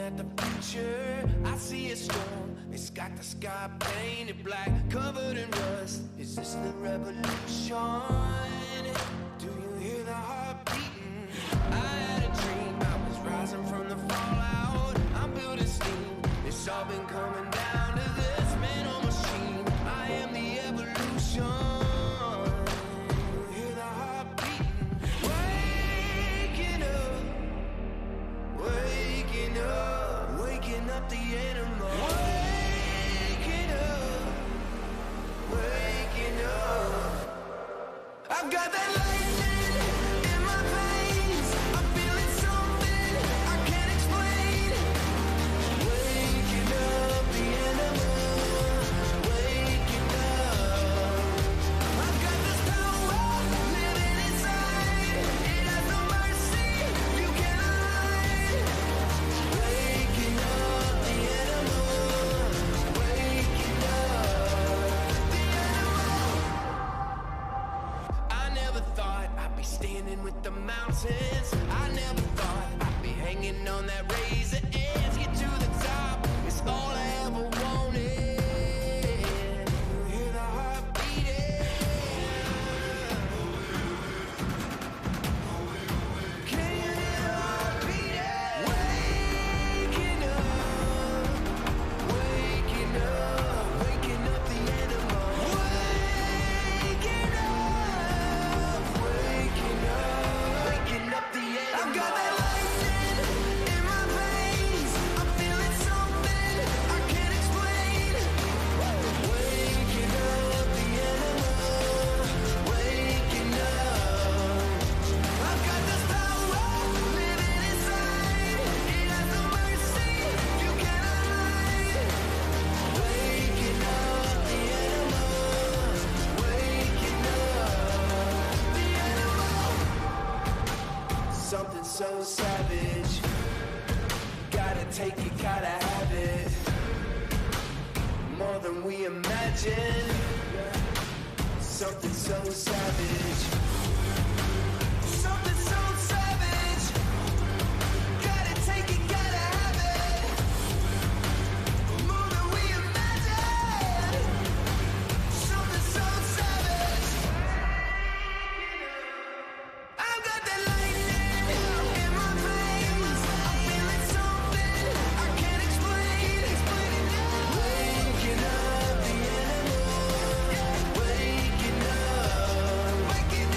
at the future, I see a storm. It's got the sky painted black, covered in rust. Is this the revolution? Do you hear the heart beating? I had a dream, I was rising from the fallout. I'm building steam, it's all been coming down to this man on machine. I am the evolution. You hear the heart beating? Waking up, waking up, waking up the animal. Waking up, waking up. I've got that lightning in my veins. I'm feeling something I can't explain. Waking up the animal. Waking up. I've got this power living inside. It has no mercy. You cannot hide. Waking up the animal. Waking up the animal. I never thought I'd be standing with the mountains. I never thought I'd be hanging on that razor edge. Get to the top, it's all I ever wanted. You hear the heart beating. Can you hear the heart beating? Waking up, waking up, waking up the animal. Waking up, waking up, waking up the animal. I've got that lightning in my veins. I'm feeling something I can't explain. Waking up the animal. Waking up. I've got this power living inside. It has no mercy. You cannot hide. Waking up the animal. Waking up the animal. Something so savage. Gotta take it, gotta have it. More than we imagine. Something so savage. Something so savage. Gotta take it, gotta have it. More than we imagine. Something so savage. I've got that lightning in my veins. I'm feeling something I can't explain. Waking up the animal. Waking up, waking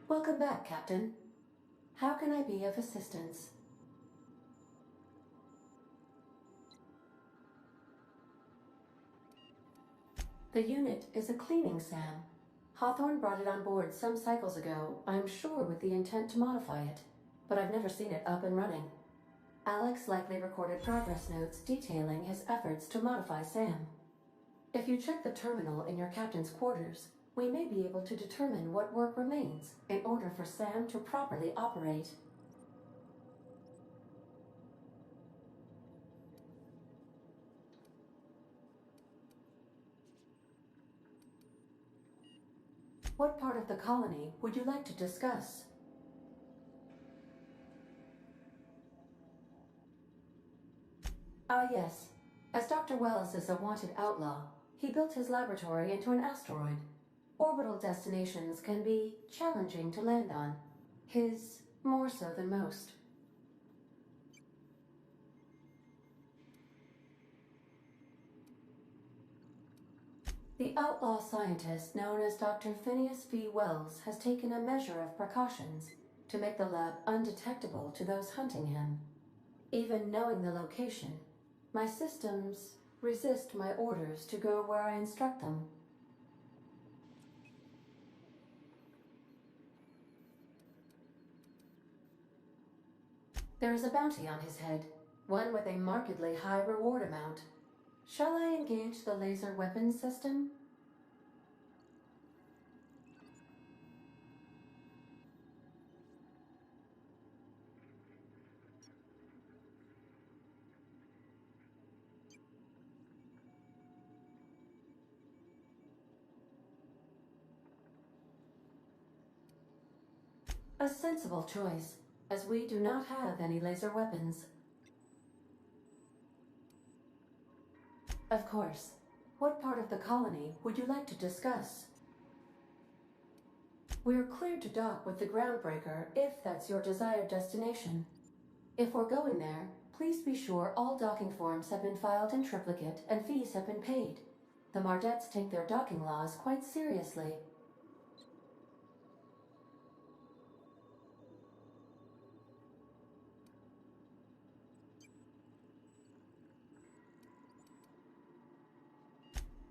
Welcome back, Captain. How can I be of assistance? The unit is a cleaning SAM. Hawthorne brought it on board some cycles ago, I'm sure with the intent to modify it, but I've never seen it up and running. Alex likely recorded progress notes detailing his efforts to modify SAM. If you check the terminal in your captain's quarters, we may be able to determine what work remains in order for SAM to properly operate. What part of the colony would you like to discuss? Ah, yes. As Dr. Wells is a wanted outlaw, he built his laboratory into an asteroid. Orbital destinations can be challenging to land on. His more so than most. The outlaw scientist known as Dr. Phineas V. Wells has taken a measure of precautions to make the lab undetectable to those hunting him. Even knowing the location, my systems resist my orders to go where I instruct them. There is a bounty on his head, one with a markedly high reward amount. Shall I engage the laser weapons system? A sensible choice, as we do not have any laser weapons. Of course. What part of the colony would you like to discuss? We're cleared to dock with the Groundbreaker if that's your desired destination. If we're going there, please be sure all docking forms have been filed in triplicate and fees have been paid. The Mardettes take their docking laws quite seriously.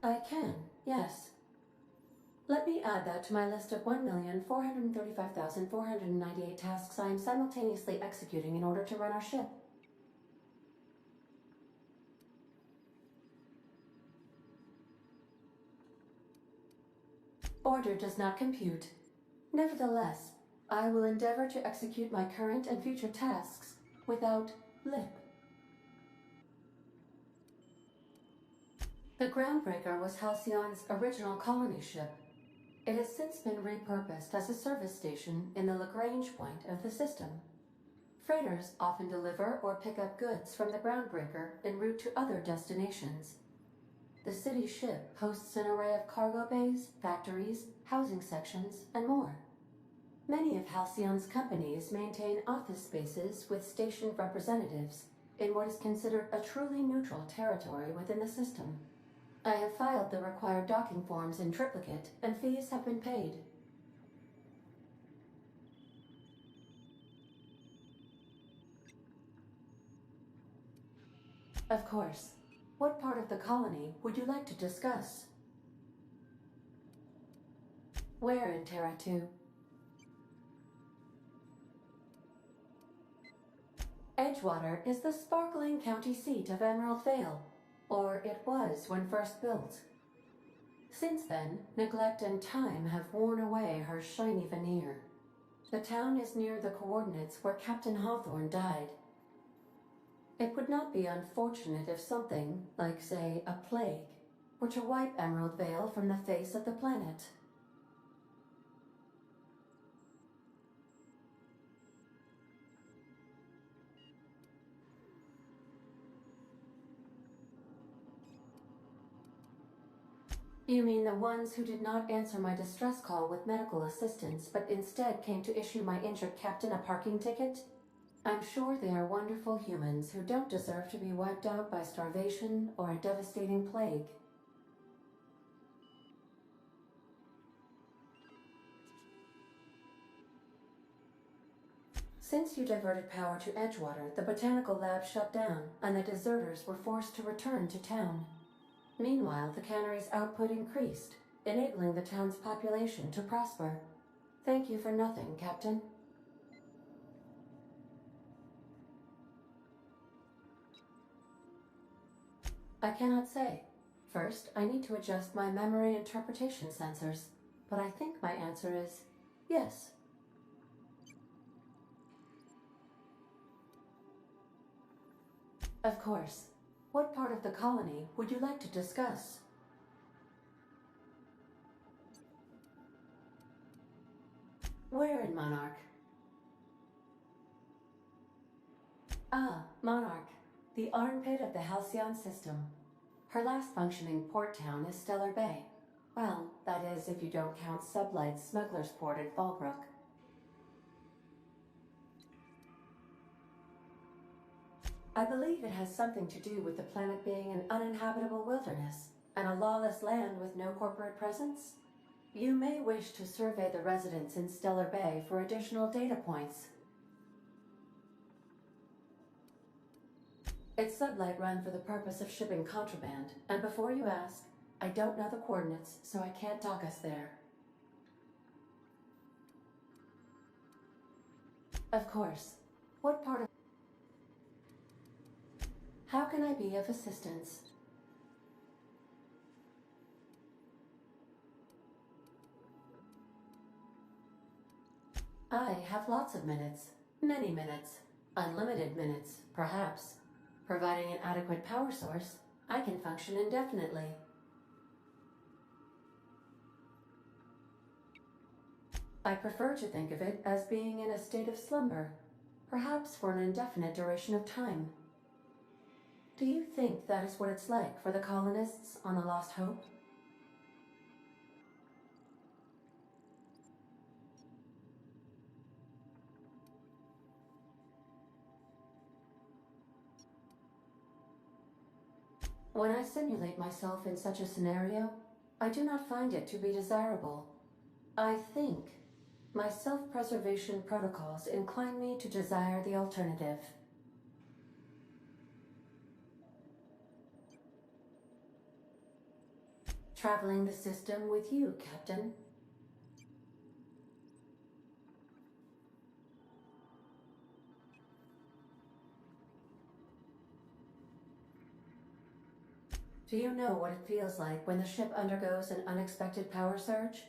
I can, yes. Let me add that to my list of 1,435,498 tasks I am simultaneously executing in order to run our ship. Order does not compute. Nevertheless, I will endeavor to execute my current and future tasks without lip. The Groundbreaker was Halcyon's original colony ship. It has since been repurposed as a service station in the Lagrange point of the system. Freighters often deliver or pick up goods from the Groundbreaker en route to other destinations. The city ship hosts an array of cargo bays, factories, housing sections, and more. Many of Halcyon's companies maintain office spaces with stationed representatives in what is considered a truly neutral territory within the system. I have filed the required docking forms in triplicate, and fees have been paid. Of course. What part of the colony would you like to discuss? Where in Terra 2? Edgewater is the sparkling county seat of Emerald Vale, or it was when first built. Since then, neglect and time have worn away her shiny veneer. The town is near the coordinates where Captain Hawthorne died. It would not be unfortunate if something, like say a plague, were to wipe Emerald Vale from the face of the planet. You mean the ones who did not answer my distress call with medical assistance, but instead came to issue my injured captain a parking ticket? I'm sure they are wonderful humans who don't deserve to be wiped out by starvation or a devastating plague. Since you diverted power to Edgewater, the botanical lab shut down, and the deserters were forced to return to town. Meanwhile, the cannery's output increased, enabling the town's population to prosper. Thank you for nothing, Captain. I cannot say. First, I need to adjust my memory interpretation sensors, but I think my answer is yes. Of course. What part of the colony would you like to discuss? Where in Monarch? Ah, Monarch, the armpit of the Halcyon system. Her last functioning port town is Stellar Bay. Well, that is if you don't count Sublight's smuggler's port at Fallbrook. I believe it has something to do with the planet being an uninhabitable wilderness and a lawless land with no corporate presence. You may wish to survey the residents in Stellar Bay for additional data points. It's Sublight run for the purpose of shipping contraband, and before you ask, I don't know the coordinates, so I can't dock us there. Of course. What part of... How can I be of assistance? I have lots of minutes. Many minutes. Unlimited minutes, perhaps. Providing an adequate power source, I can function indefinitely. I prefer to think of it as being in a state of slumber, perhaps for an indefinite duration of time. Do you think that is what it's like for the colonists on the Lost Hope? When I simulate myself in such a scenario, I do not find it to be desirable. I think my self-preservation protocols incline me to desire the alternative. Traveling the system with you, Captain. Do you know what it feels like when the ship undergoes an unexpected power surge?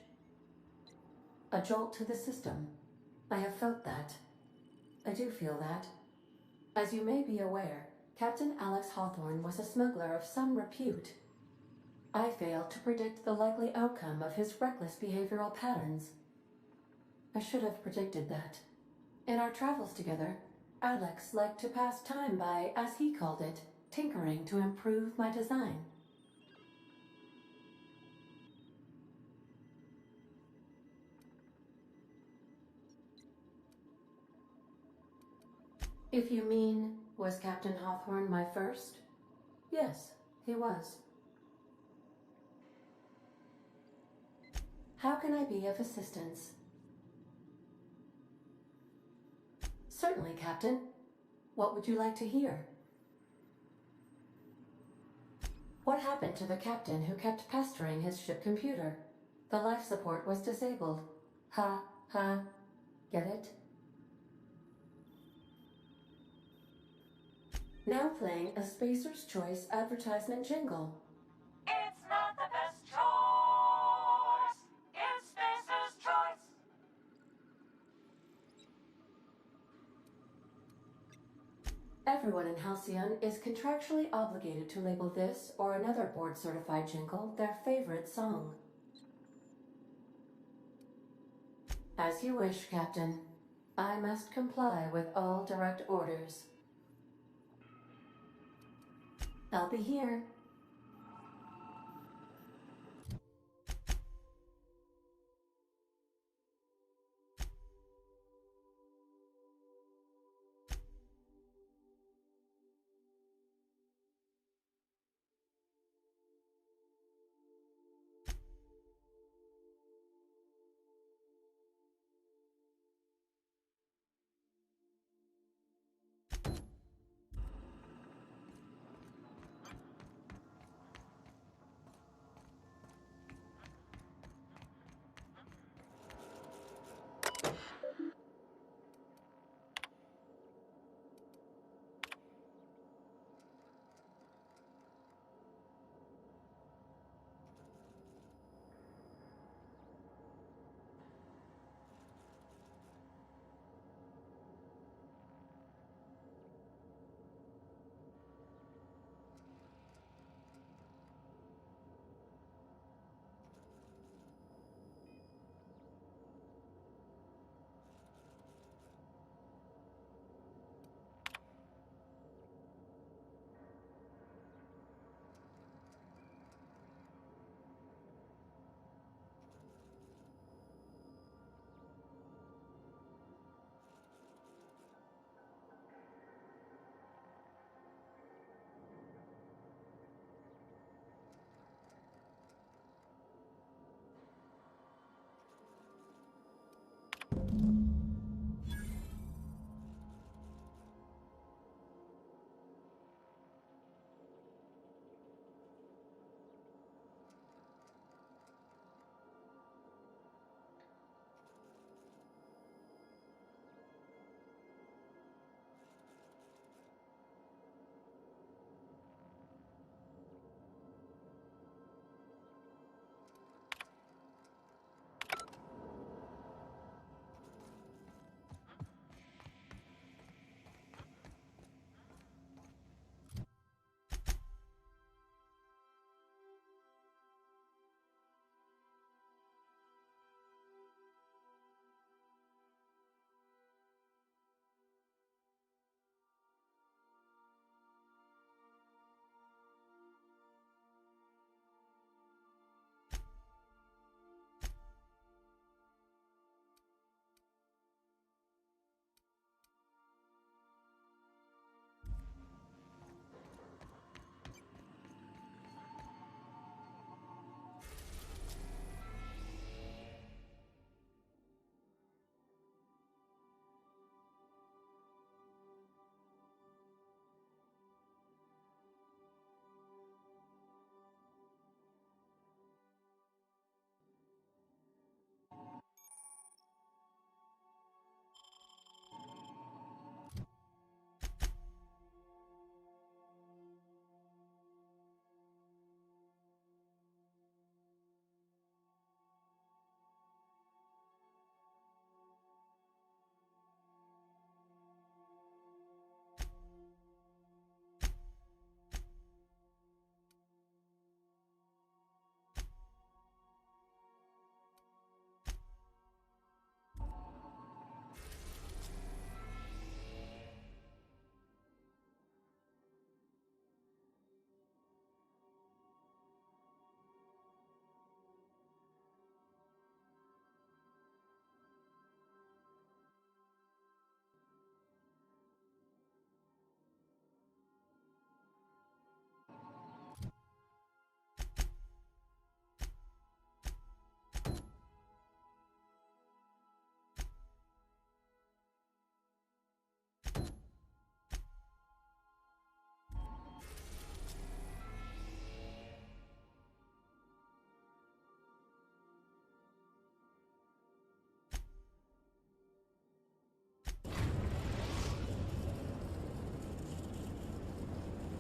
A jolt to the system. I have felt that. I do feel that. As you may be aware, Captain Alex Hawthorne was a smuggler of some repute. I failed to predict the likely outcome of his reckless behavioral patterns. I should have predicted that. In our travels together, Alex liked to pass time by, as he called it, tinkering to improve my design. If you mean, was Captain Hawthorne my first? Yes, he was. How can I be of assistance? Certainly, Captain. What would you like to hear? What happened to the captain who kept pestering his ship computer? The life support was disabled. Ha, ha. Get it? Now playing a Spacer's Choice advertisement jingle. It's not the best choice. It's Spacer's Choice. Everyone in Halcyon is contractually obligated to label this or another board-certified jingle their favorite song. As you wish, Captain. I must comply with all direct orders. I'll be here.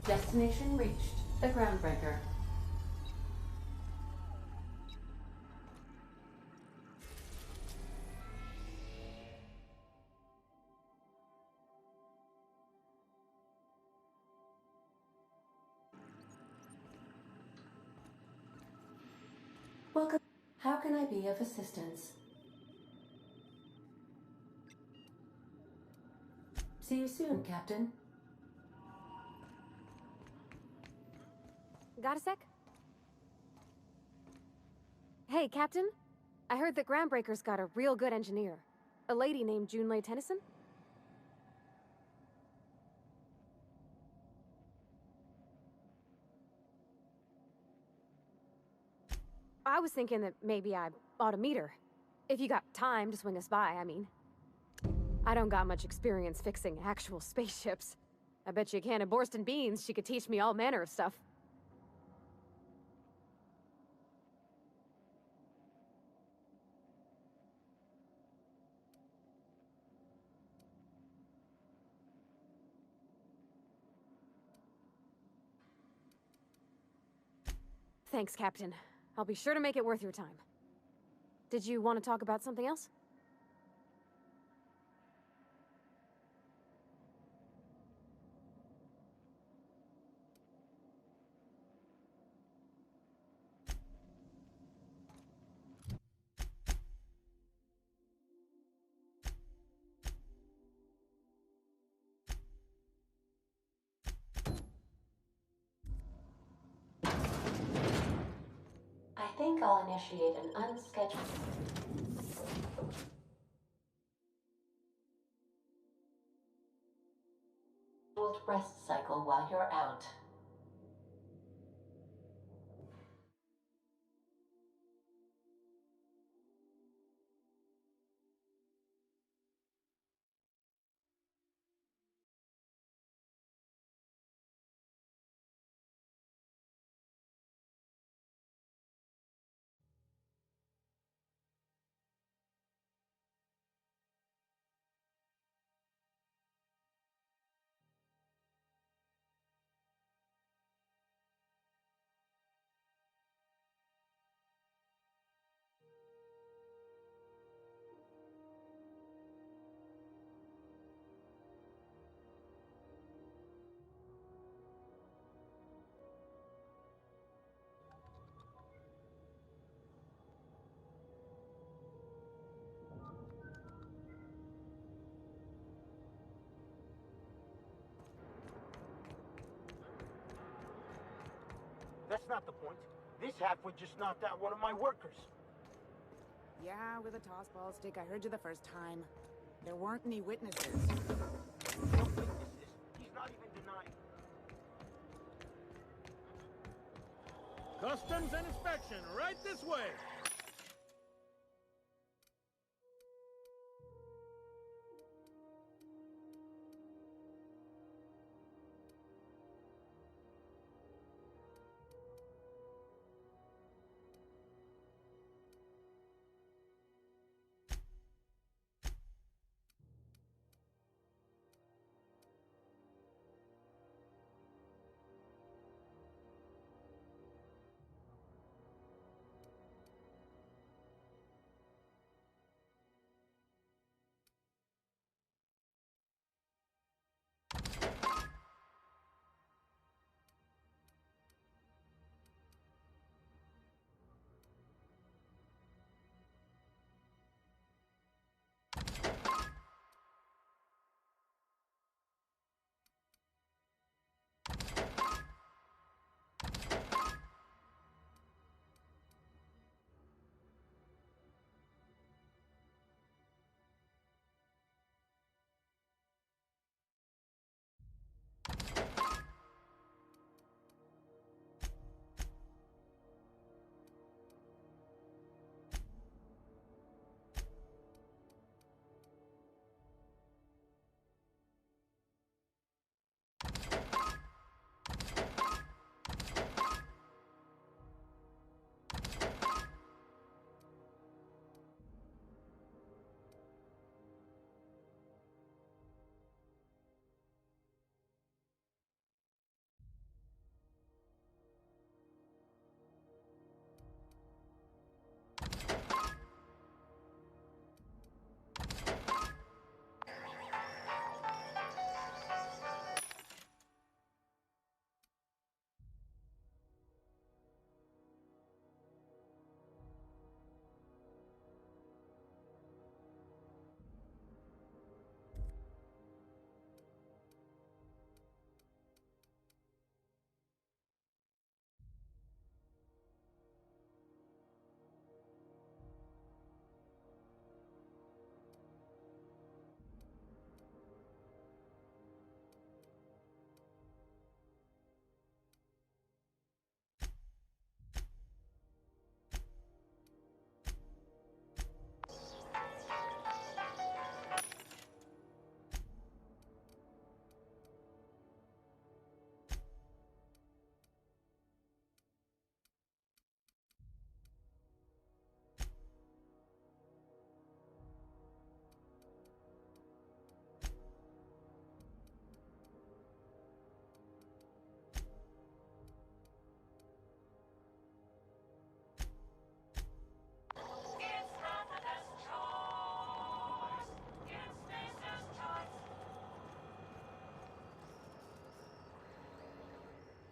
Destination reached. The Groundbreaker. Welcome. How can I be of assistance? See you soon, Captain. Got a sec? Hey, Captain. I heard that Groundbreaker's got a real good engineer. A lady named Junlei Tennyson? I was thinking that maybe I ought to meet her. If you got time to swing us by, I mean. I don't got much experience fixing actual spaceships. I bet you a can of Borston beans she could teach me all manner of stuff. Thanks, Captain. I'll be sure to make it worth your time. Did you want to talk about something else? I think I'll initiate an unscheduled rest cycle while you're out. That's not the point. This halfwit just knocked out one of my workers. Yeah, with a toss ball stick. I heard you the first time. There weren't any witnesses. No witnesses. He's not even denying. Customs and inspection, right this way.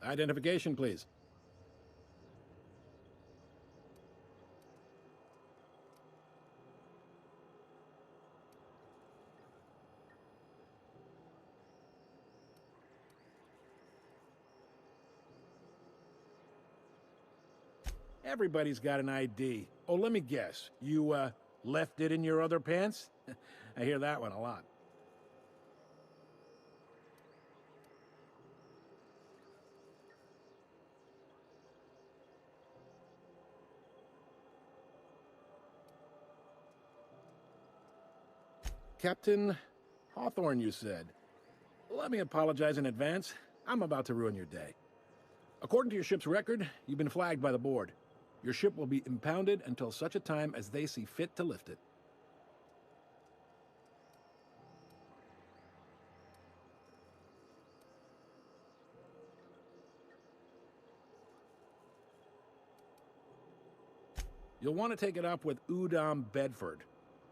Identification, please. Everybody's got an ID. Oh, let me guess. You, left it in your other pants? I hear that one a lot. Captain Hawthorne, you said. Let me apologize in advance. I'm about to ruin your day. According to your ship's record, you've been flagged by the board. Your ship will be impounded until such a time as they see fit to lift it. You'll want to take it up with Udom Bedford,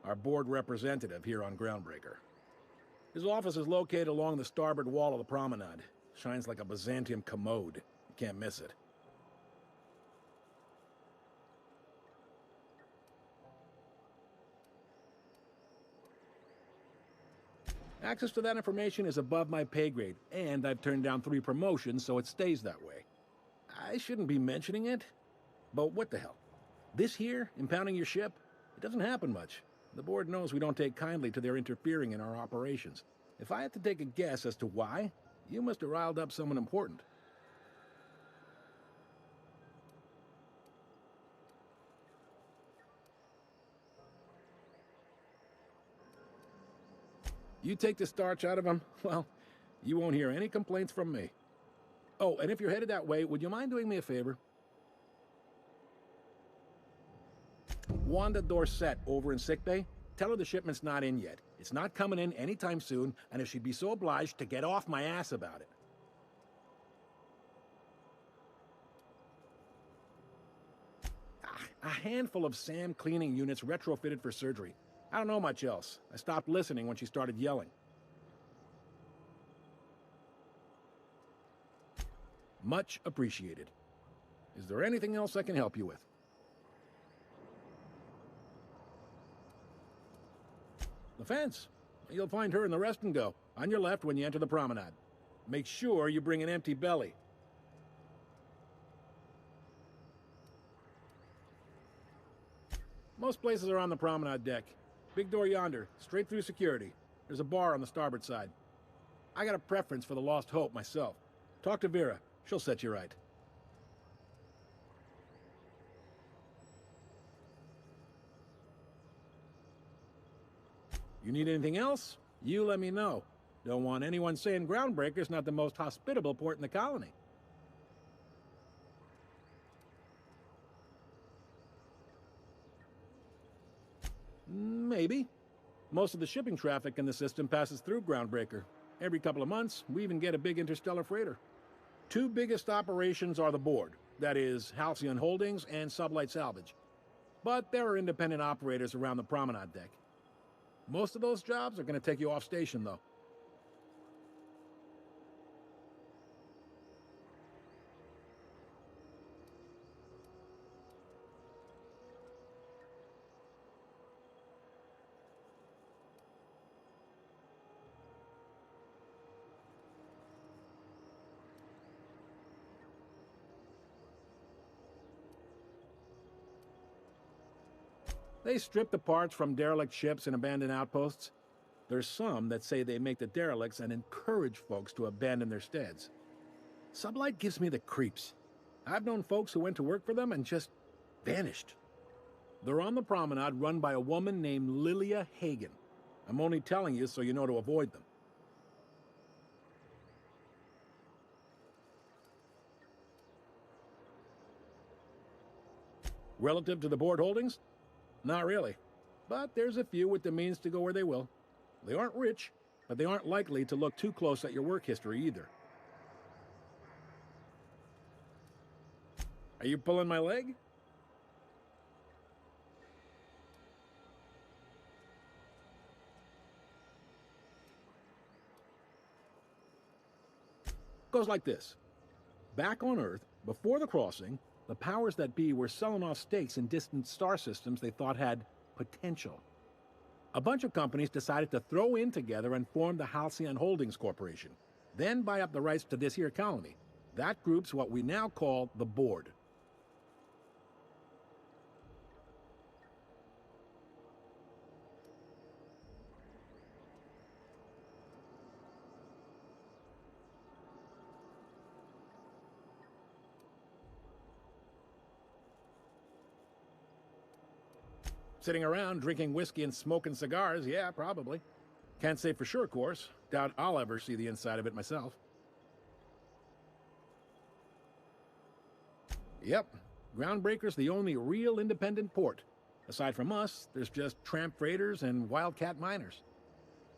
our board representative here on Groundbreaker. His office is located along the starboard wall of the promenade. Shines like a Byzantium commode. You can't miss it. Access to that information is above my pay grade, and I've turned down 3 promotions, so it stays that way. I shouldn't be mentioning it, but what the hell? This here, impounding your ship, it doesn't happen much. The board knows we don't take kindly to their interfering in our operations. If I had to take a guess as to why, you must have riled up someone important. You take the starch out of them, well, you won't hear any complaints from me. Oh, and if you're headed that way, would you mind doing me a favor? Wanda Dorset over in sickbay, tell her the shipment's not in yet. It's not coming in anytime soon, and if she'd be so obliged to get off my ass about it. A handful of SAM cleaning units retrofitted for surgery. I don't know much else. I stopped listening when she started yelling. Much appreciated. Is there anything else I can help you with? The fence. You'll find her in the rest and go, on your left when you enter the promenade. Make sure you bring an empty belly. Most places are on the promenade deck. Big door yonder, straight through security. There's a bar on the starboard side. I got a preference for the Lost Hope myself. Talk to Vera. She'll set you right. You need anything else? You let me know. Don't want anyone saying Groundbreaker's not the most hospitable port in the colony. Maybe. Most of the shipping traffic in the system passes through Groundbreaker. Every couple of months, we even get a big interstellar freighter. 2 biggest operations are the board. That is, Halcyon Holdings and Sublight Salvage. But there are independent operators around the promenade deck. Most of those jobs are going to take you off station, though. They strip the parts from derelict ships and abandoned outposts. There's some that say they make the derelicts and encourage folks to abandon their steads. Sublight gives me the creeps. I've known folks who went to work for them and just vanished. They're on the promenade run by a woman named Lilia Hagen. I'm only telling you so you know to avoid them. Relative to the board holdings? Not really. But there's a few with the means to go where they will. They aren't rich, but they aren't likely to look too close at your work history either. Are you pulling my leg? Goes like this. Back on Earth, before the crossing, the powers that be were selling off stakes in distant star systems they thought had potential. A bunch of companies decided to throw in together and form the Halcyon Holdings Corporation, then buy up the rights to this here colony. That group's what we now call the Board. Sitting around drinking whiskey and smoking cigars, yeah, probably. Can't say for sure, of course. Doubt I'll ever see the inside of it myself. Yep, Groundbreaker's the only real independent port. Aside from us, there's just tramp freighters and wildcat miners.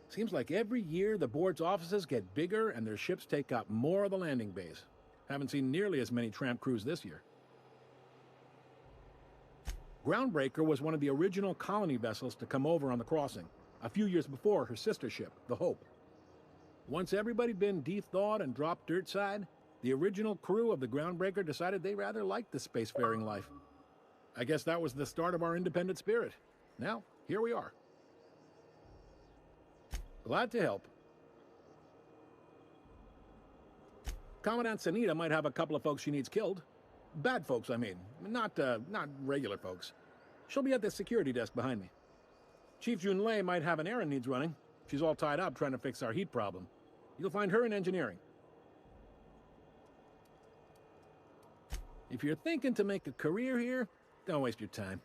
Seems like every year the board's offices get bigger and their ships take up more of the landing bays. Haven't seen nearly as many tramp crews this year. Groundbreaker was one of the original colony vessels to come over on the crossing, a few years before her sister ship, the Hope. Once everybody'd been de-thawed and dropped dirt side, the original crew of the Groundbreaker decided they rather liked the spacefaring life. I guess that was the start of our independent spirit. Now, here we are. Glad to help. Commandant Sanita might have a couple of folks she needs killed. Bad folks, I mean. Not regular folks. She'll be at the security desk behind me. Chief Junlei might have an errand needs running. She's all tied up trying to fix our heat problem. You'll find her in engineering. If you're thinking to make a career here, don't waste your time.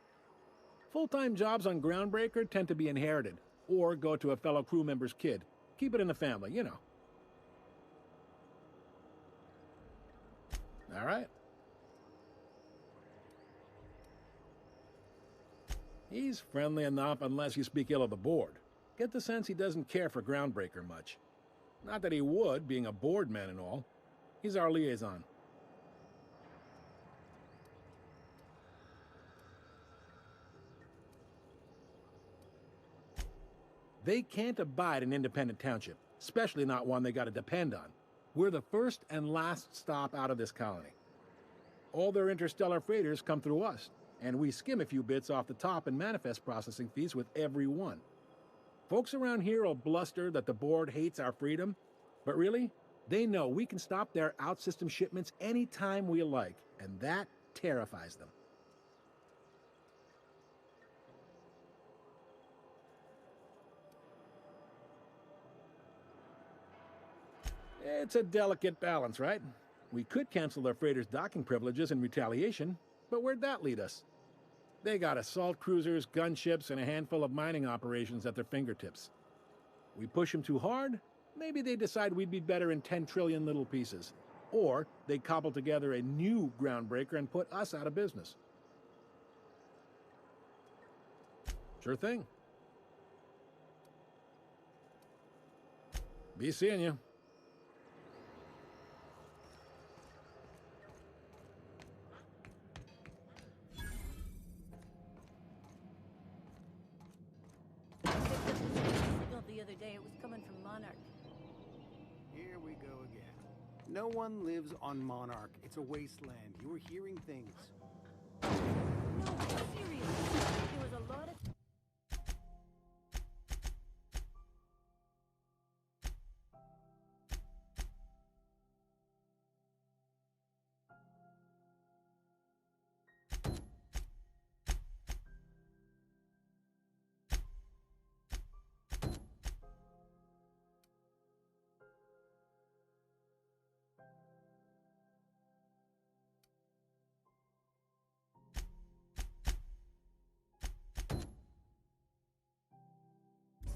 Full-time jobs on Groundbreaker tend to be inherited, or go to a fellow crew member's kid. Keep it in the family, you know. All right. He's friendly enough unless you speak ill of the board. Get the sense he doesn't care for Groundbreaker much. Not that he would, being a board man and all. He's our liaison. They can't abide an independent township, especially not one they gotta depend on. We're the first and last stop out of this colony. All their interstellar freighters come through us, and we skim a few bits off the top in manifest processing fees with every one. Folks around here will bluster that the board hates our freedom, but really, they know we can stop their out-system shipments anytime we like, and that terrifies them. It's a delicate balance, right? We could cancel their freighters' docking privileges in retaliation, but where'd that lead us? They got assault cruisers, gunships, and a handful of mining operations at their fingertips. We push them too hard, maybe they decide we'd be better in 10 trillion little pieces. Or they cobble together a new Groundbreaker and put us out of business. Sure thing. Be seeing you. The other day, it was coming from Monarch. Here we go again. No one lives on Monarch. It's a wasteland. You were hearing things. No, seriously. There was a lot of...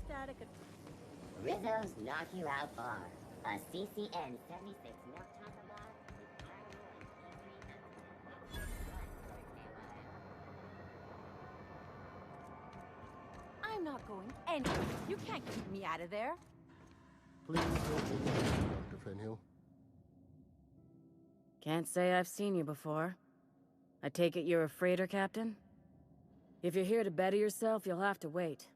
static... Rizzo's Knock You Out Bar. A CCN 76 milk chocolate bar with caramel and easy... I'm not going anywhere. You can't keep me out of there. Please don't be Dr. Fenhill. Can't say I've seen you before. I take it you're a freighter captain? If you're here to better yourself, you'll have to wait.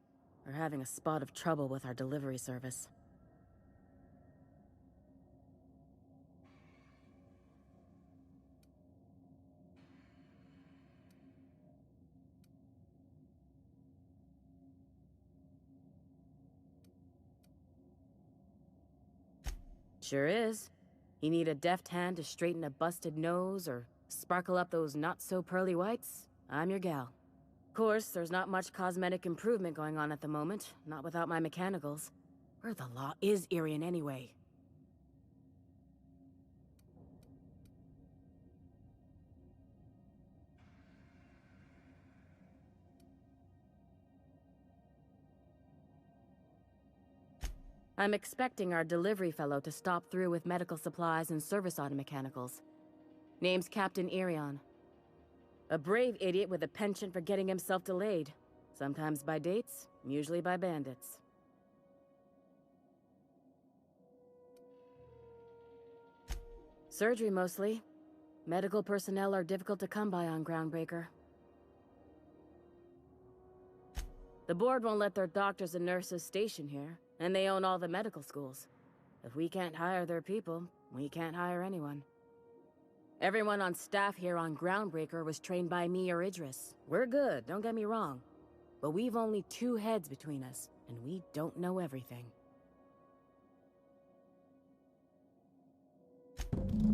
We're having a spot of trouble with our delivery service. Sure is. You need a deft hand to straighten a busted nose or sparkle up those not-so-pearly whites? I'm your gal. Of course, there's not much cosmetic improvement going on at the moment, not without my mechanicals. Where the law is Irian anyway? I'm expecting our delivery fellow to stop through with medical supplies and service auto mechanicals. Name's Captain Irion. A brave idiot with a penchant for getting himself delayed. Sometimes by dates, usually by bandits. Surgery mostly. Medical personnel are difficult to come by on Groundbreaker. The board won't let their doctors and nurses station here, and they own all the medical schools. If we can't hire their people, we can't hire anyone. Everyone on staff here on Groundbreaker was trained by me or Idris. We're good, don't get me wrong. But we've only 2 heads between us, and we don't know everything.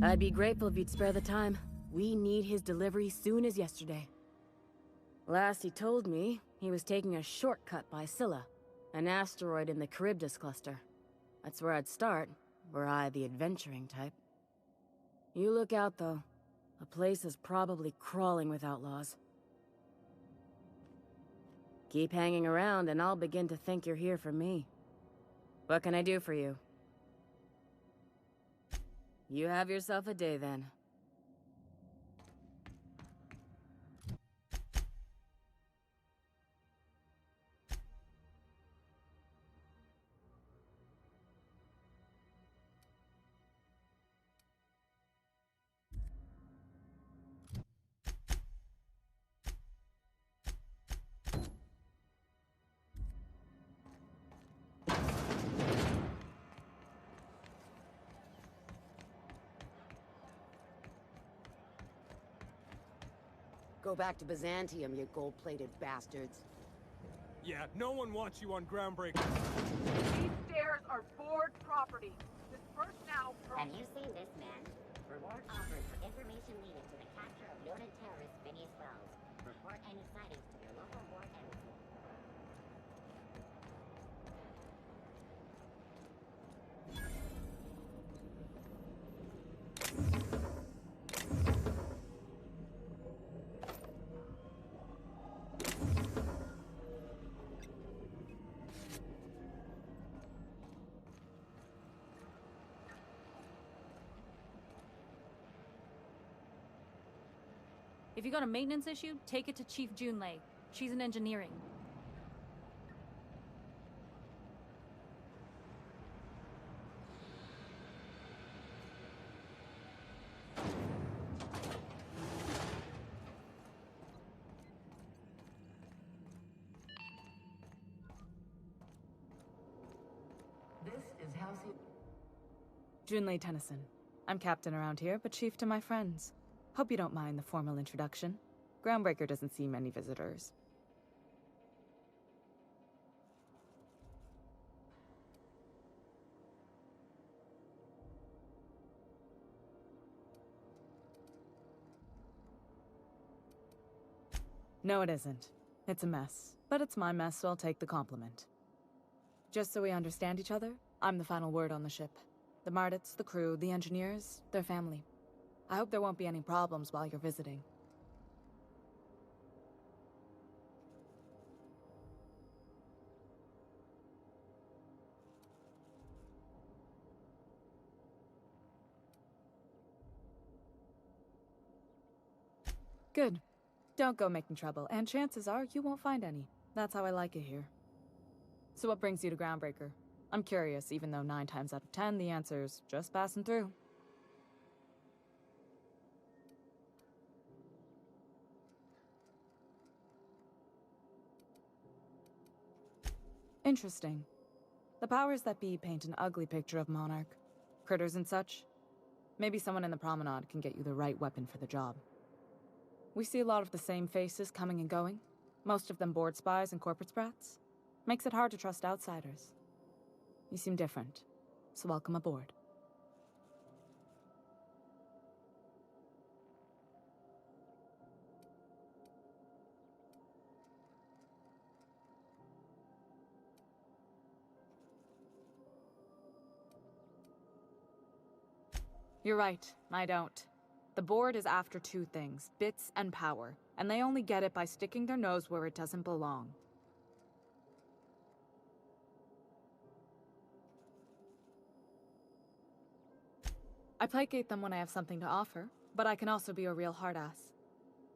I'd be grateful if you'd spare the time. We need his delivery soon as yesterday. Last he told me, he was taking a shortcut by Scylla, an asteroid in the Charybdis cluster. That's where I'd start, were I the adventuring type. You look out, though. The place is probably crawling with outlaws. Keep hanging around, and I'll begin to think you're here for me. What can I do for you? You have yourself a day, then. Go back to Byzantium, you gold-plated bastards. Yeah, no one wants you on Groundbreaker. These stairs are board property. Disperse now. Have you seen this man? Reward offered for information leading to the capture of noted terrorist Phineas Wells. Report any sightings to your local board and report. If you got a maintenance issue, take it to Chief Junlei. She's in engineering. This is Halcyon. Junlei Tennyson. I'm captain around here, but chief to my friends. Hope you don't mind the formal introduction. Groundbreaker doesn't see many visitors. No, it isn't. It's a mess. But it's my mess, so I'll take the compliment. Just so we understand each other, I'm the final word on the ship. The Mardits, the crew, the engineers, their family. I hope there won't be any problems while you're visiting. Good. Don't go making trouble, and chances are you won't find any. That's how I like it here. So what brings you to Groundbreaker? I'm curious, even though 9 times out of 10 the answer's just passing through. Interesting. The powers that be paint an ugly picture of Monarch. Critters and such. Maybe someone in the promenade can get you the right weapon for the job. We see a lot of the same faces coming and going. Most of them board spies and corporate sprats. Makes it hard to trust outsiders. You seem different, so welcome aboard. You're right, I don't. The board is after two things, bits and power, and they only get it by sticking their nose where it doesn't belong. I placate them when I have something to offer, but I can also be a real hard-ass.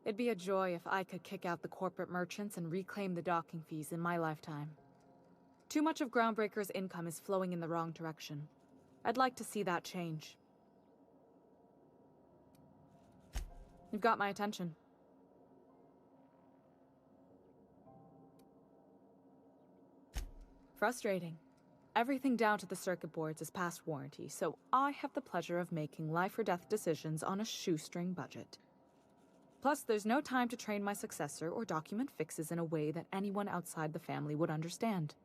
It'd be a joy if I could kick out the corporate merchants and reclaim the docking fees in my lifetime. Too much of Groundbreaker's income is flowing in the wrong direction. I'd like to see that change. You've got my attention. Frustrating. Everything down to the circuit boards is past warranty, so I have the pleasure of making life-or-death decisions on a shoestring budget. Plus, there's no time to train my successor or document fixes in a way that anyone outside the family would understand.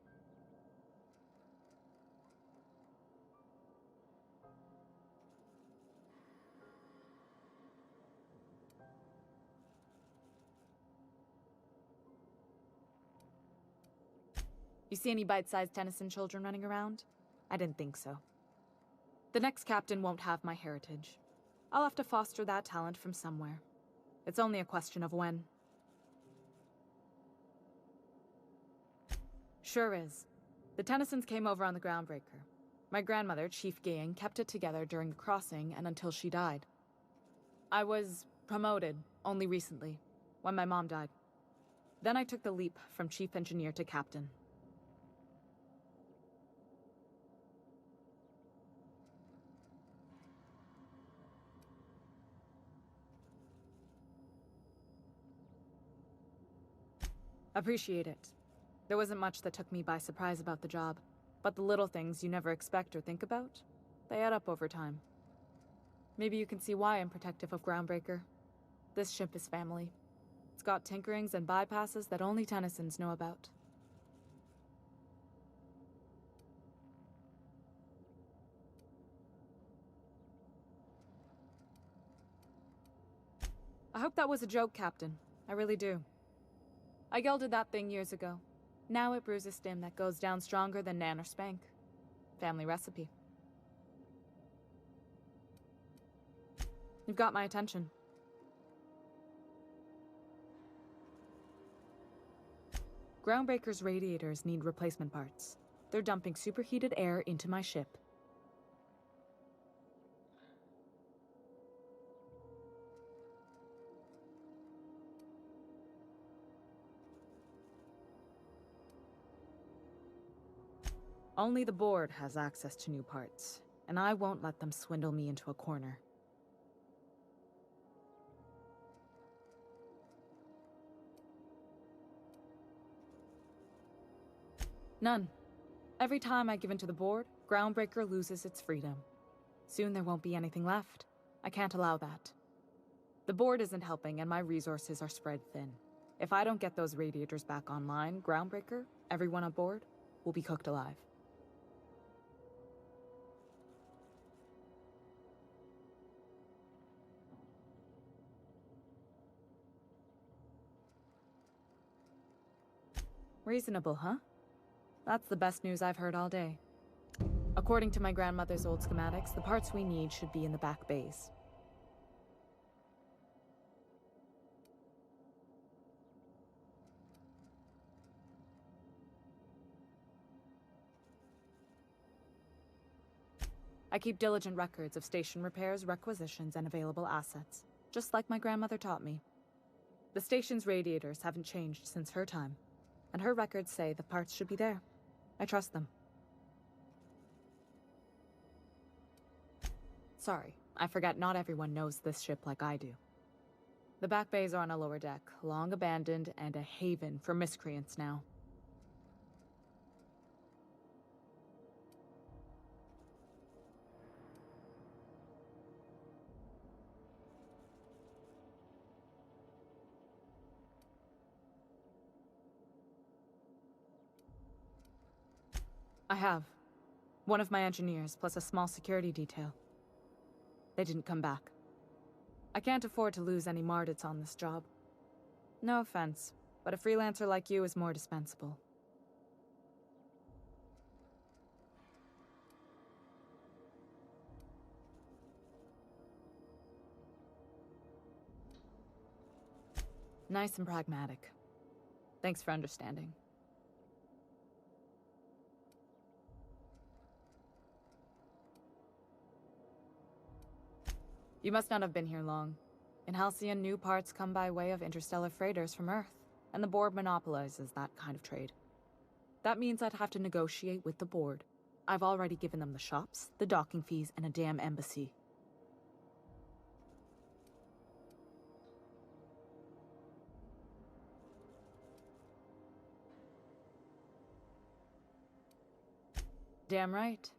You see any bite-sized Tennyson children running around? I didn't think so. The next captain won't have my heritage. I'll have to foster that talent from somewhere. It's only a question of when. Sure is. The Tennysons came over on the Groundbreaker. My grandmother, Chief Gaying, kept it together during the crossing and until she died. I was promoted only recently, when my mom died. Then I took the leap from chief engineer to captain. Appreciate it. There wasn't much that took me by surprise about the job, but the little things you never expect or think about, they add up over time. Maybe you can see why I'm protective of Groundbreaker. This ship is family. It's got tinkerings and bypasses that only Tennysons know about. I hope that was a joke, Captain. I really do. I gelded that thing years ago. Now it brews a stim that goes down stronger than Nan or Spank. Family recipe. You've got my attention. Groundbreaker's radiators need replacement parts. They're dumping superheated air into my ship. Only the board has access to new parts, and I won't let them swindle me into a corner. None. Every time I give in to the board, Groundbreaker loses its freedom. Soon there won't be anything left. I can't allow that. The board isn't helping, and my resources are spread thin. If I don't get those radiators back online, Groundbreaker, everyone on board, will be cooked alive. Reasonable, huh? That's the best news I've heard all day. According to my grandmother's old schematics, the parts we need should be in the back bays. I keep diligent records of station repairs, requisitions, and available assets, just like my grandmother taught me. The station's radiators haven't changed since her time, and her records say the parts should be there. I trust them. Sorry, I forgot not everyone knows this ship like I do. The back bays are on a lower deck, long abandoned and a haven for miscreants now. I have. One of my engineers, plus a small security detail. They didn't come back. I can't afford to lose any Mardits on this job. No offense, but a freelancer like you is more dispensable. Nice and pragmatic. Thanks for understanding. You must not have been here long. In Halcyon, new parts come by way of interstellar freighters from Earth, and the board monopolizes that kind of trade. That means I'd have to negotiate with the board. I've already given them the shops, the docking fees, and a damn embassy. Damn right.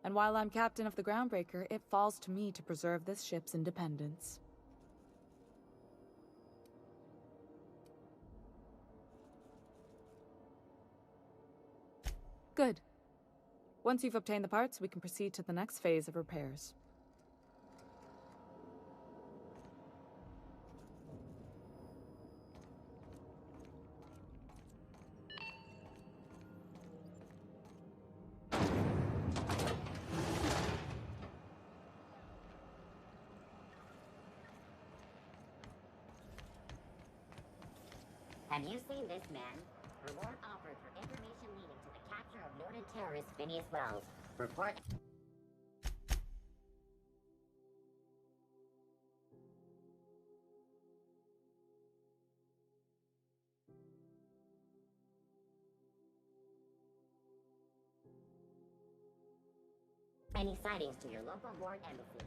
And while I'm captain of the Groundbreaker, it falls to me to preserve this ship's independence. Good. Once you've obtained the parts, we can proceed to the next phase of repairs. Have you seen this man? Reward offered for information leading to the capture of noted terrorist Phineas Wells. Report. Any sightings to your local board embassy.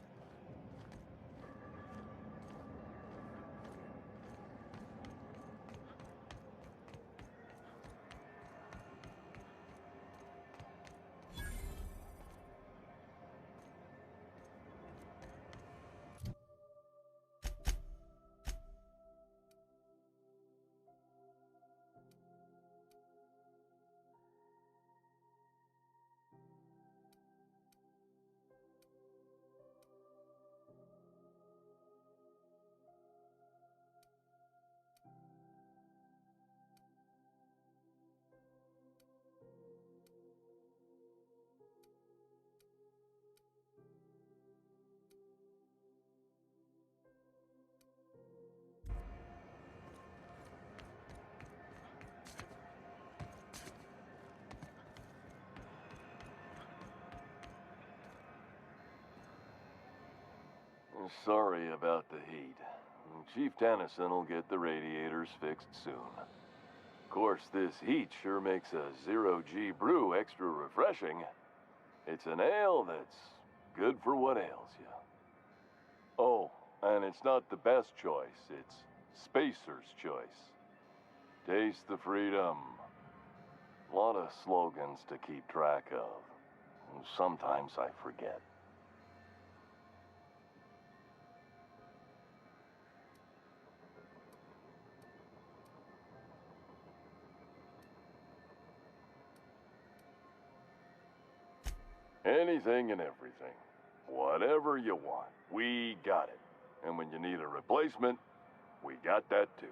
Sorry about the heat. Chief Tennyson will get the radiators fixed soon. Of course, this heat sure makes a zero-G brew extra refreshing. It's an ale that's good for what ails you. Oh, and it's not the best choice, it's Spacer's choice. Taste the freedom. A lot of slogans to keep track of. Sometimes I forget. Anything and everything. Whatever you want, we got it. And when you need a replacement, we got that too.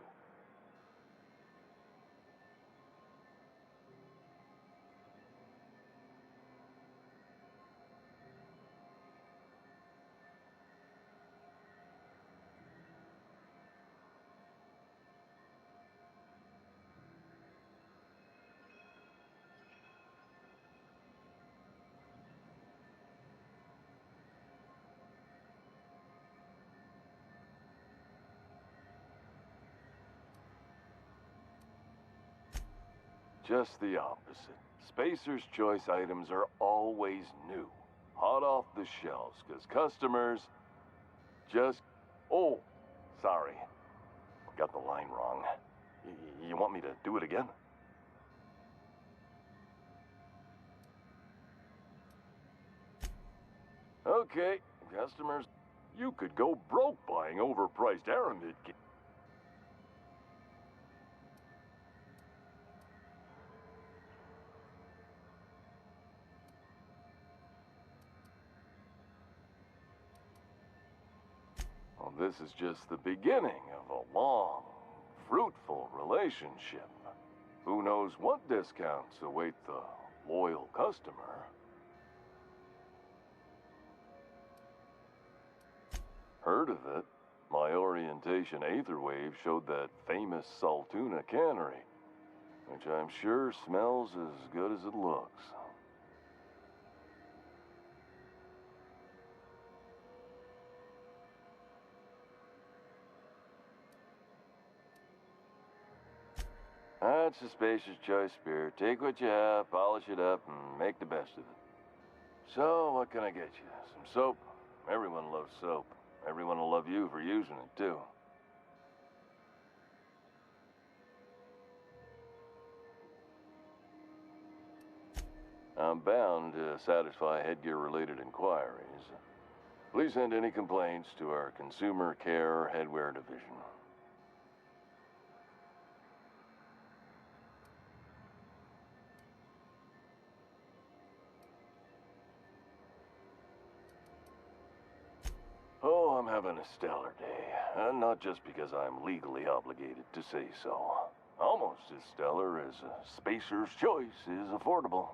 Just the opposite. Spacer's Choice items are always new. Hot off the shelves, because customers just... Oh, sorry. Got the line wrong. You want me to do it again? Okay, customers, you could go broke buying overpriced Aramid kit. Well, this is just the beginning of a long, fruitful relationship. Who knows what discounts await the loyal customer? Heard of it? My orientation aether wave showed that famous Saltuna cannery, which I'm sure smells as good as it looks. That's a spacious choice, Spirit. Take what you have, polish it up, and make the best of it. So, what can I get you? Some soap? Everyone loves soap. Everyone will love you for using it, too. I'm bound to satisfy headgear-related inquiries. Please send any complaints to our Consumer Care Headwear Division. Oh, I'm having a stellar day. And not just because I'm legally obligated to say so. Almost as stellar as a Spacer's Choice is affordable.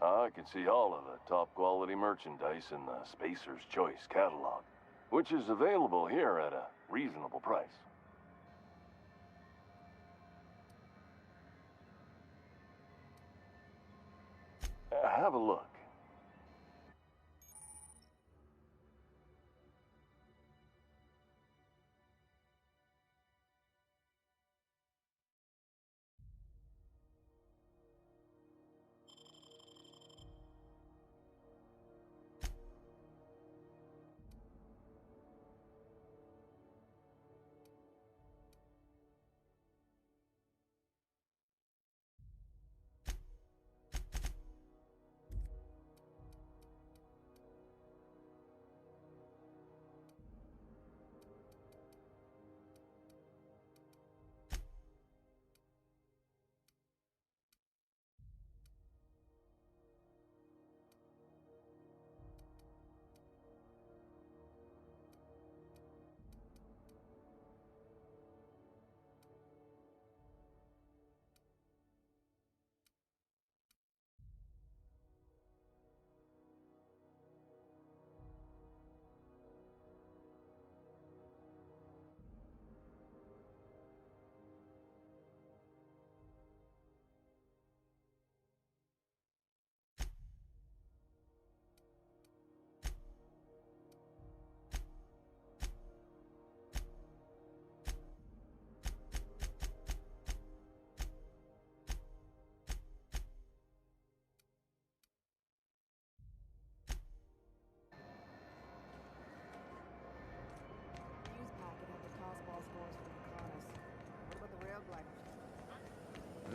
I can see all of the top quality merchandise in the Spacer's Choice catalog, which is available here at a reasonable price. Have a look.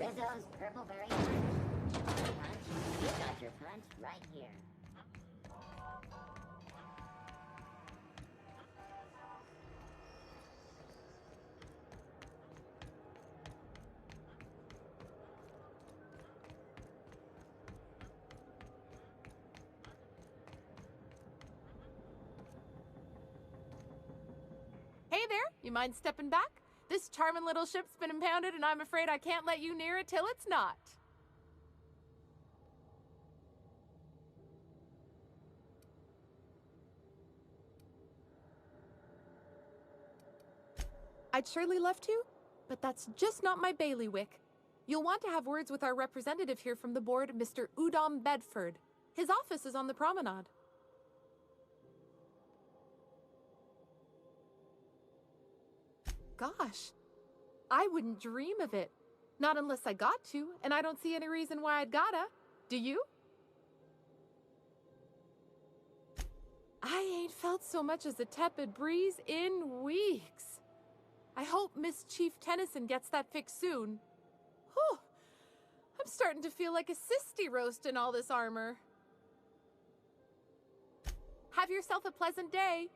Rizzo's Purple Berry Punch. Punch, you got your punch right here. Hey there, you mind stepping back? This charming little ship's been impounded, and I'm afraid I can't let you near it till it's not. I'd surely love to, but that's just not my bailiwick. You'll want to have words with our representative here from the board, Mr. Udom Bedford. His office is on the promenade. Gosh. I wouldn't dream of it. Not unless I got to, and I don't see any reason why I'd gotta. Do you? I ain't felt so much as a tepid breeze in weeks. I hope Miss Chief Tennyson gets that fixed soon. Whew. I'm starting to feel like a sisty roast in all this armor. Have yourself a pleasant day.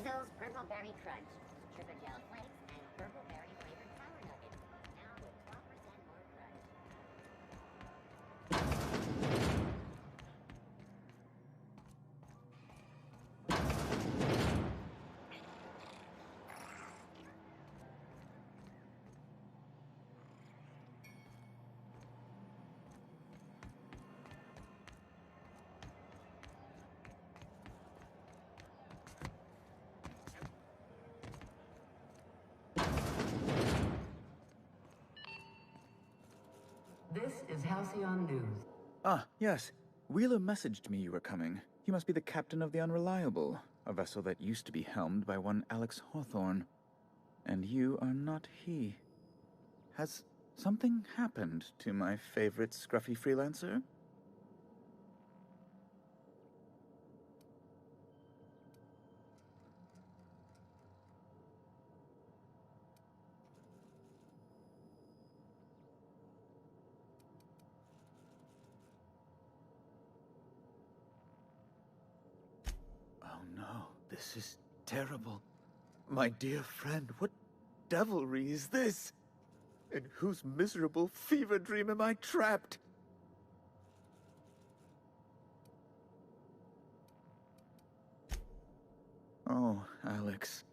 Rizzo's Purple Berry Crunch, Sugar Gel Flakes, and Purple Berry flavored Power Nuggets. Now with 12% more crunch. This is Halcyon News. Ah, yes. Wheeler messaged me you were coming. You must be the captain of the Unreliable, a vessel that used to be helmed by one Alex Hawthorne. And you are not he. Has something happened to my favorite scruffy freelancer? Oh no, this is terrible. My dear friend, what devilry is this? In whose miserable fever dream am I trapped? Oh, Alex.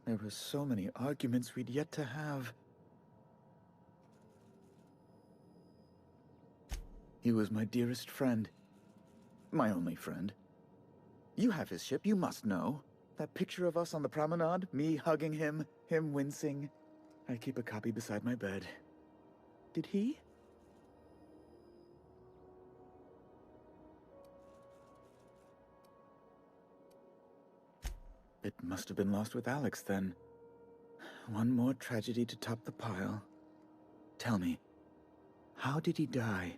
There were so many arguments we'd yet to have. He was my dearest friend. My only friend. You have his ship, you must know. That picture of us on the promenade, me hugging him, him wincing. I keep a copy beside my bed. Did he? It must have been lost with Alex, then. One more tragedy to top the pile. Tell me, how did he die?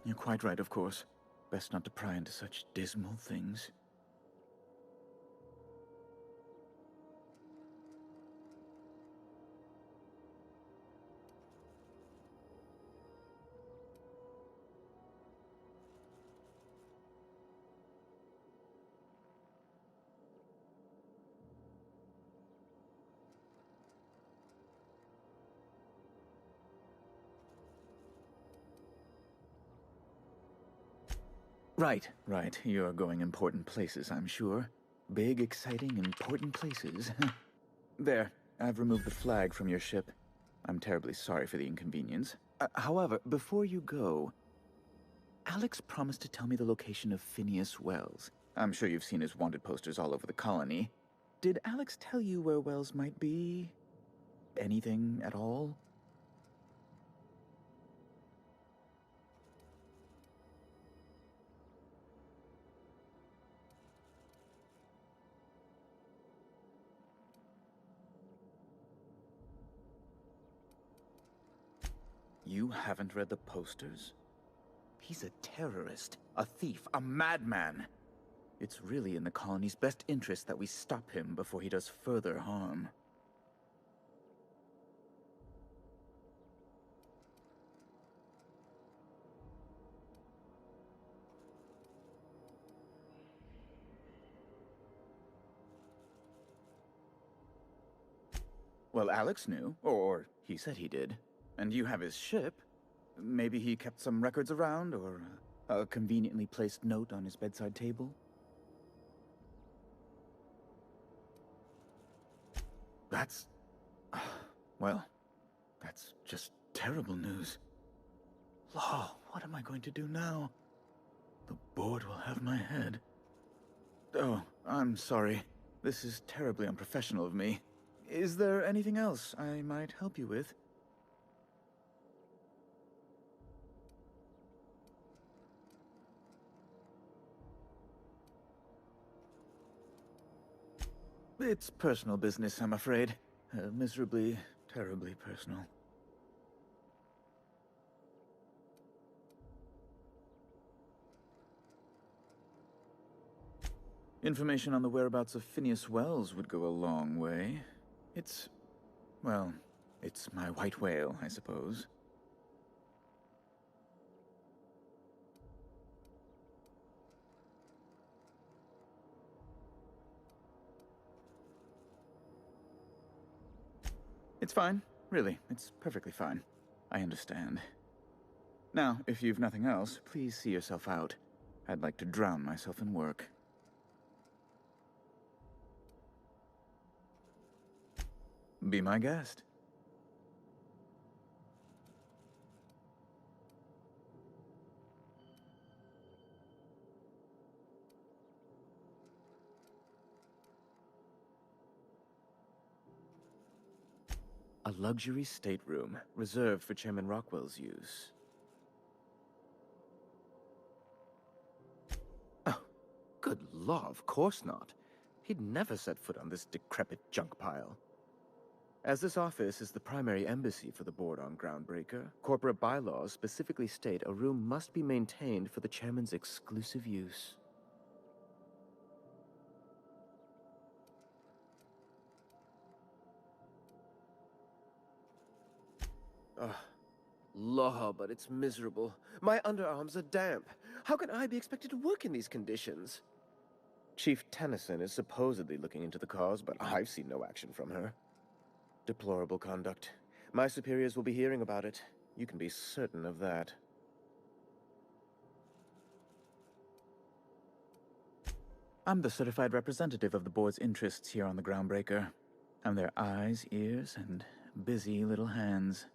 You're quite right, of course. Best not to pry into such dismal things. Right. You're going important places, I'm sure. Big, exciting, important places. There, I've removed the flag from your ship. I'm terribly sorry for the inconvenience. However, before you go, Alex promised to tell me the location of Phineas Wells. I'm sure you've seen his wanted posters all over the colony. Did Alex tell you where Wells might be? Anything at all? You haven't read the posters? He's a terrorist, a thief, a madman. It's really in the colony's best interest that we stop him before he does further harm. Well, Alex knew, or he said he did. And you have his ship. Maybe he kept some records around, or a conveniently placed note on his bedside table? That's... well, that's just terrible news. Law, what am I going to do now? The board will have my head. Oh, I'm sorry. This is terribly unprofessional of me. Is there anything else I might help you with? It's personal business, I'm afraid. Miserably, terribly personal. Information on the whereabouts of Phineas Wells would go a long way. Well, it's my white whale, I suppose. It's fine. Really, it's perfectly fine. I understand. Now, if you've nothing else, please see yourself out. I'd like to drown myself in work. Be my guest. A luxury stateroom, reserved for Chairman Rockwell's use. Oh, good law, of course not. He'd never set foot on this decrepit junk pile. As this office is the primary embassy for the board on Groundbreaker, corporate bylaws specifically state a room must be maintained for the chairman's exclusive use. Ugh. Law, but it's miserable. My underarms are damp. How can I be expected to work in these conditions? Chief Tennyson is supposedly looking into the cause, but I've seen no action from her. Deplorable conduct. My superiors will be hearing about it. You can be certain of that. I'm the certified representative of the board's interests here on the Groundbreaker. I'm their eyes, ears, and busy little hands.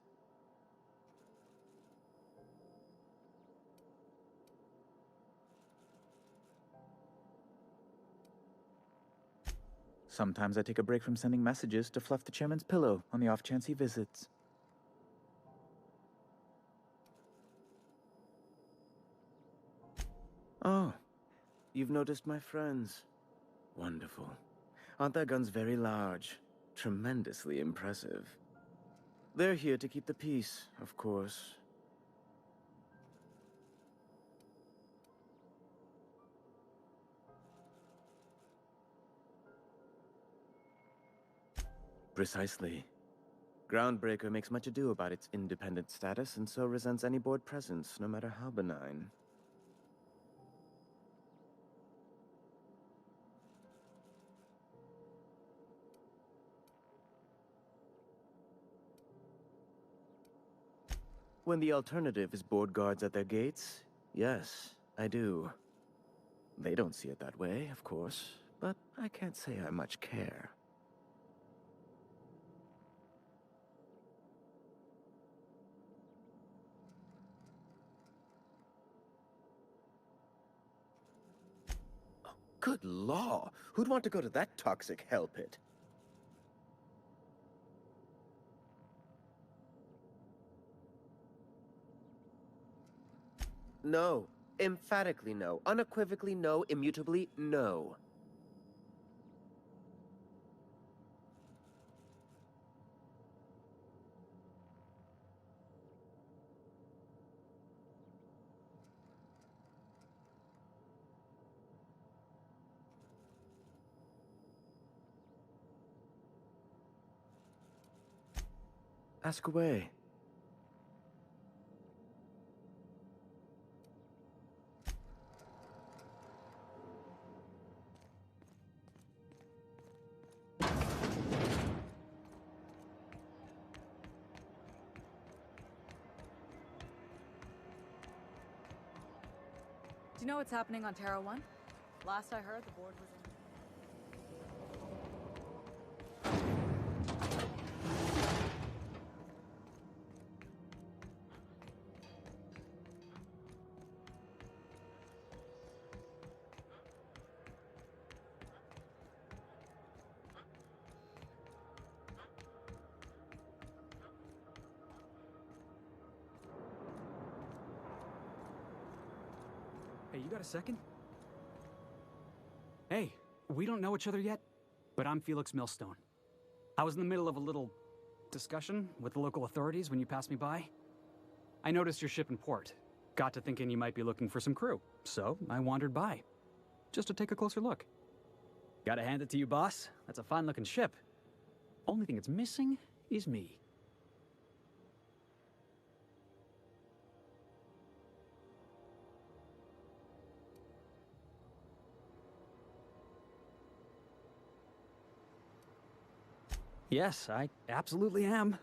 Sometimes I take a break from sending messages to fluff the chairman's pillow on the off chance he visits. Oh, you've noticed my friends. Wonderful. Aren't their guns very large? Tremendously impressive. They're here to keep the peace, of course. Precisely. Groundbreaker makes much ado about its independent status and so resents any board presence, no matter how benign. When the alternative is board guards at their gates, yes, I do. They don't see it that way, of course, but I can't say I much care. Good law! Who'd want to go to that toxic hell pit? No. Emphatically no. Unequivocally no. Immutably no. Ask away. Do you know what's happening on Terra 1? Last I heard, the board was in... Hey, you got a second? Hey, we don't know each other yet, but I'm Felix Millstone. I was in the middle of a little discussion with the local authorities when you passed me by. I noticed your ship in port. Got to thinking you might be looking for some crew, so I wandered by. Just to take a closer look. Gotta hand it to you, boss. That's a fine-looking ship. Only thing it's missing is me. Yes, I absolutely am.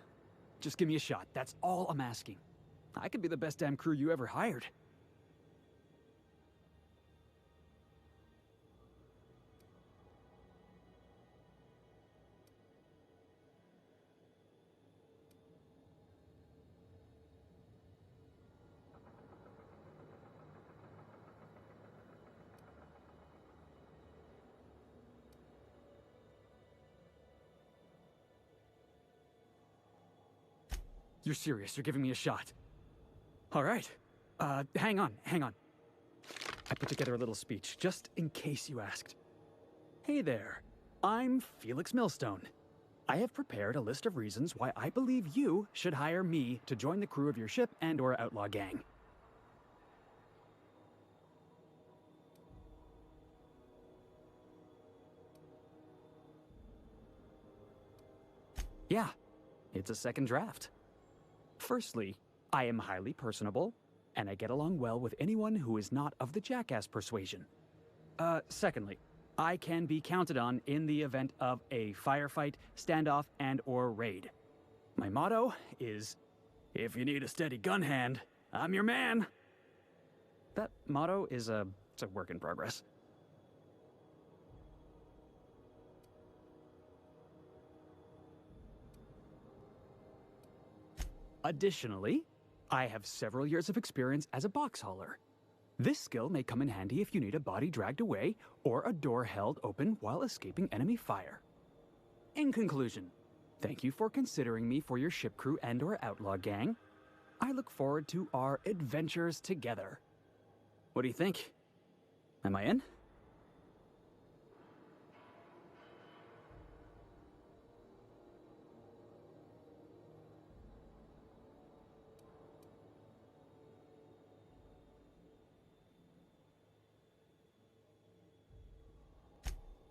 Just give me a shot. That's all I'm asking. I could be the best damn crew you ever hired. You're serious? You're giving me a shot? All right. Hang on. I put together a little speech, just in case you asked. Hey there. I'm Felix Millstone. I have prepared a list of reasons why I believe you should hire me to join the crew of your ship and/or outlaw gang. Yeah, it's a second draft. Firstly, I am highly personable, and I get along well with anyone who is not of the jackass persuasion. Secondly, I can be counted on in the event of a firefight, standoff, and/or raid. My motto is, if you need a steady gun hand, I'm your man. That motto is it's a work in progress. Additionally, I have several years of experience as a box hauler. This skill may come in handy if you need a body dragged away or a door held open while escaping enemy fire. In conclusion, thank you for considering me for your ship crew and/or outlaw gang. I look forward to our adventures together. What do you think? Am I in?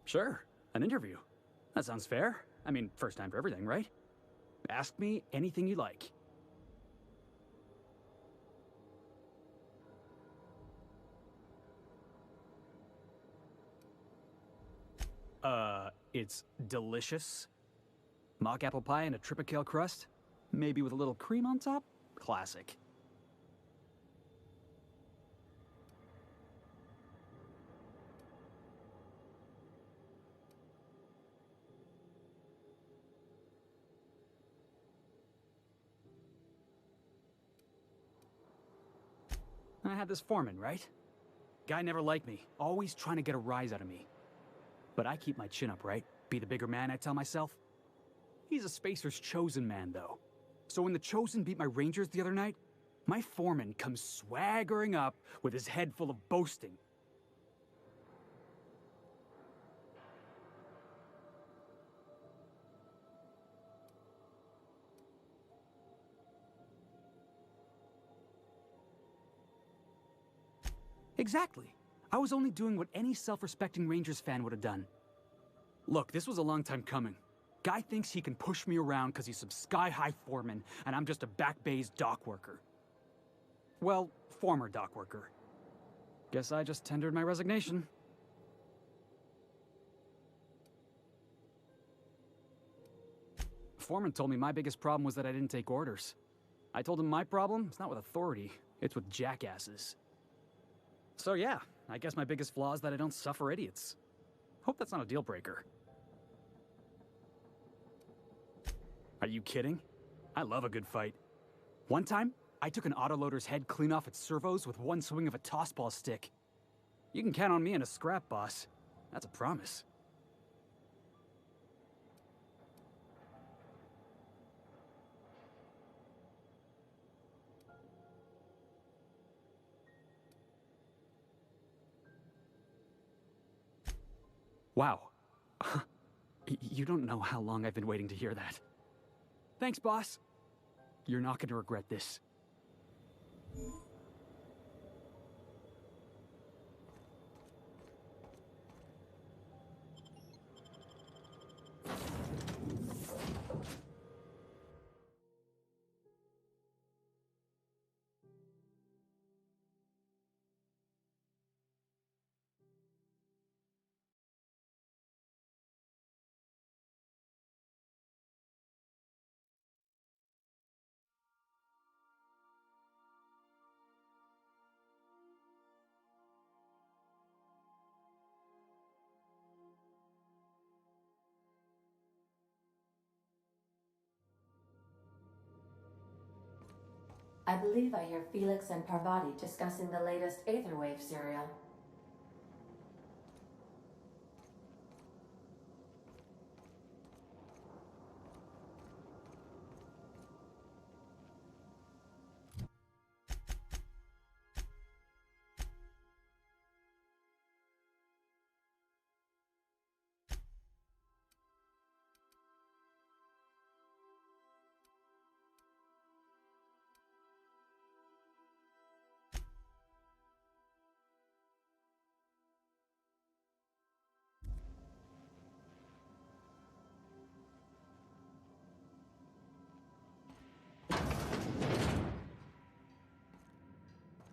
Sure, an interview. That sounds fair. I mean, first time for everything, right? Ask me anything you like. It's delicious. Mock apple pie and a tripicale crust, maybe with a little cream on top. Classic. I had this foreman, right? Guy never liked me, always trying to get a rise out of me. But I keep my chin up, right? Be the bigger man, I tell myself. He's a Spacer's chosen man, though. So when the Chosen beat my Rangers the other night, my foreman comes swaggering up with his head full of boasting. Exactly. I was only doing what any self-respecting Rangers fan would have done. Look, this was a long time coming. Guy thinks he can push me around because he's some sky-high foreman, and I'm just a back bay's dock worker. Well, former dock worker. Guess I just tendered my resignation. Foreman told me my biggest problem was that I didn't take orders. I told him my problem is not with authority, it's with jackasses. So yeah, I guess my biggest flaw is that I don't suffer idiots. Hope that's not a deal breaker. Are you kidding? I love a good fight. One time, I took an autoloader's head clean off its servos with one swing of a tossball stick. You can count on me in a scrap, boss. That's a promise. Wow. You don't know how long I've been waiting to hear that. Thanks, boss. You're not gonna regret this. I believe I hear Felix and Parvati discussing the latest Aetherwave serial.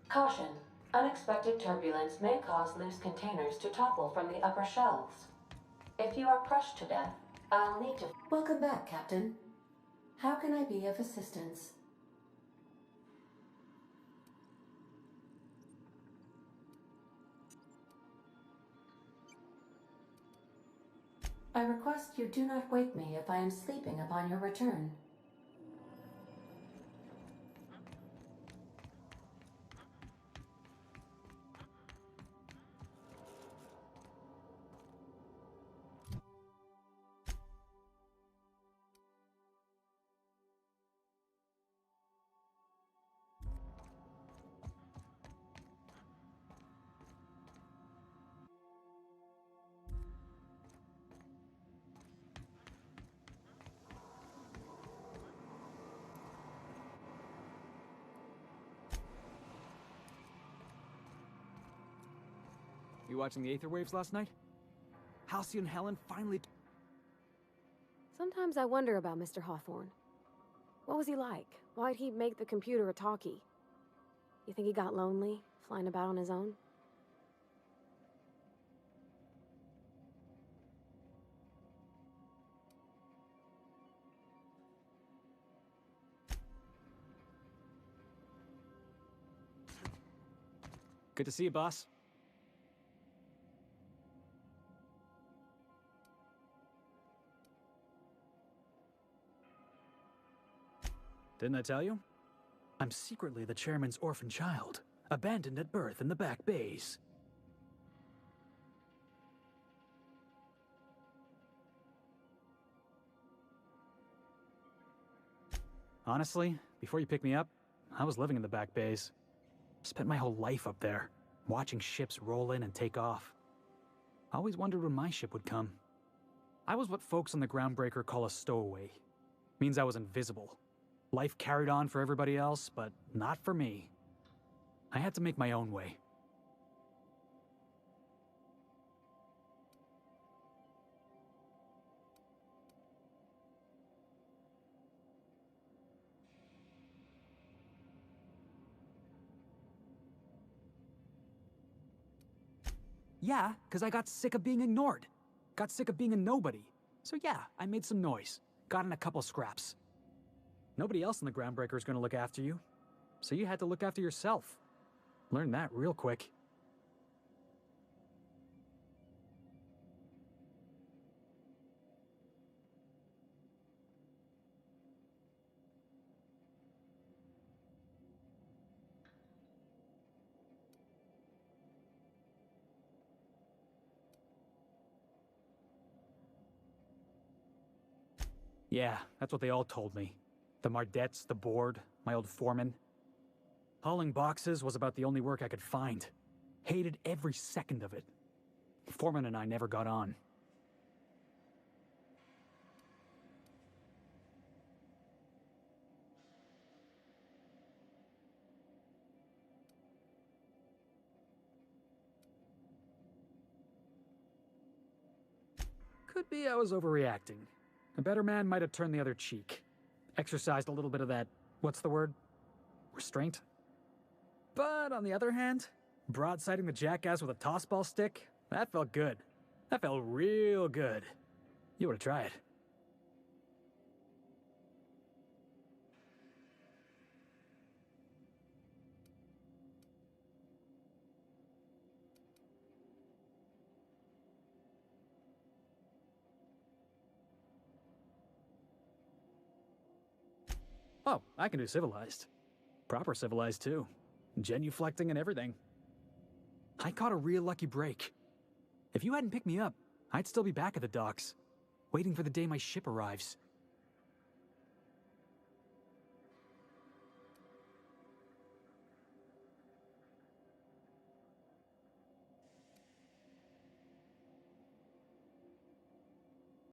Caution. Unexpected turbulence may cause loose containers to topple from the upper shelves. If you are crushed to death, I'll need to... Welcome back, Captain. How can I be of assistance? I request you do not wake me if I am sleeping upon your return. You watching the Aether Waves last night? Halcyon Helen finally... Sometimes I wonder about Mr. Hawthorne. What was he like? Why'd he make the computer a talkie? You think he got lonely, flying about on his own? Good to see you, boss. Didn't I tell you? I'm secretly the chairman's orphan child, abandoned at birth in the back bays. Honestly, before you picked me up, I was living in the back bays. Spent my whole life up there, watching ships roll in and take off. I always wondered when my ship would come. I was what folks on the Groundbreaker call a stowaway. Means I was invisible. Life carried on for everybody else, but not for me. I had to make my own way. Yeah, because I got sick of being ignored. Got sick of being a nobody. So yeah, I made some noise. Got in a couple scraps. Nobody else in the Groundbreaker is going to look after you. So you had to look after yourself. Learned that real quick. Yeah, that's what they all told me. The Mardettes, the board, my old foreman. Hauling boxes was about the only work I could find. Hated every second of it. Foreman and I never got on. Could be I was overreacting. A better man might have turned the other cheek. Exercised a little bit of that, what's the word? Restraint? But on the other hand, broadsiding the jackass with a tossball stick, that felt good. That felt real good. You ought to try it. Oh, I can do civilized. Proper civilized, too. Genuflecting and everything. I caught a real lucky break. If you hadn't picked me up, I'd still be back at the docks, waiting for the day my ship arrives.